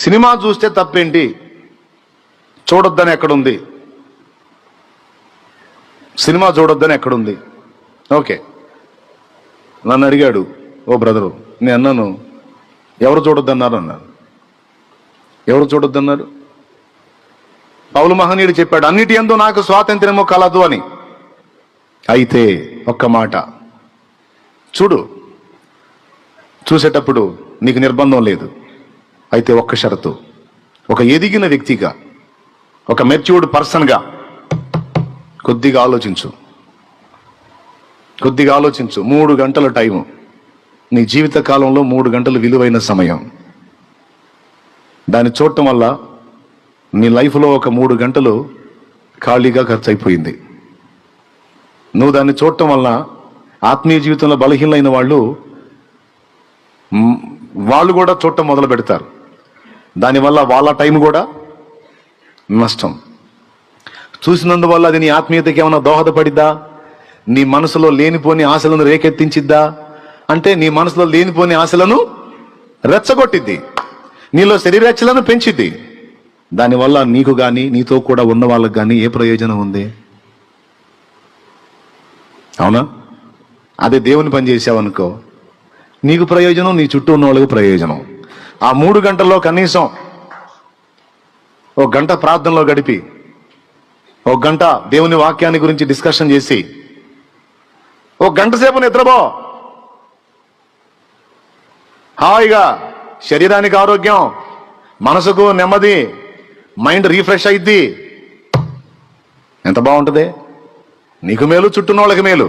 Cinema చూస్తే తప్పేంటి, చూడొద్దని ఎక్కడుంది? సినిమా చూడొద్దని ఎక్కడుంది? ఓకే, నన్ను అడిగాడు ఓ బ్రదరు, నేను అన్నాను ఎవరు చూడొద్దన్నారు అన్నారు. ఎవరు చూడొద్దన్నారు? పౌలు మహనీయుడు చెప్పాడు, అన్నిటి యందు నాకు స్వాతంత్ర్యము కలదు అని. అయితే ఒక్క మాట చూడు, చూసేటప్పుడు నీకు నిర్బంధం లేదు. అయితే ఒక్క షరతు, ఒక ఎదిగిన వ్యక్తిగా, ఒక మెచ్యూర్డ్ పర్సన్గా కొద్దిగా ఆలోచించు. 3 గంటల టైము, నీ జీవిత కాలంలో 3 గంటలు విలువైన సమయం. దాన్ని చూడటం వల్ల నీ లైఫ్లో ఒక 3 గంటలు ఖాళీగా ఖర్చు అయిపోయింది. నువ్వు దాన్ని చూడటం వల్ల ఆత్మీయ జీవితంలో బలహీనమైన వాళ్ళు కూడా చూడటం మొదలు పెడతారు. దానివల్ల వాళ్ళ టైం కూడా నష్టం. చూసినందువల్ల అది నీ ఆత్మీయతకి ఏమైనా దోహదపడిద్దా? నీ మనసులో లేనిపోని ఆశలను రేకెత్తించిద్దా? అంటే నీ మనసులో లేనిపోని ఆశలను రెచ్చగొట్టిద్ది, నీలో శరీరేచ్ఛలను పెంచిద్ది. దానివల్ల నీకు కానీ నీతో కూడా ఉన్న వాళ్ళకి కానీ ఏ ప్రయోజనం ఉంది? అవునా? అదే దేవుని పని చేసావనుకో, నీకు ప్రయోజనం, నీ చుట్టూ ఉన్న వాళ్ళకి ప్రయోజనం. ఆ 3 గంటల్లో కనీసం 1 గంట ప్రార్థనలో గడిపి, 1 గంట దేవుని వాక్యాన్ని గురించి డిస్కషన్ చేసి, 1 గంట సేపు నిద్రపో. హాయిగా శరీరానికి ఆరోగ్యం, మనసుకు నెమ్మది, మైండ్ రీఫ్రెష్ అయిద్ది. ఎంత బాగుంటుంది? నీకు మేలు, చుట్టూ వాళ్ళకి మేలు.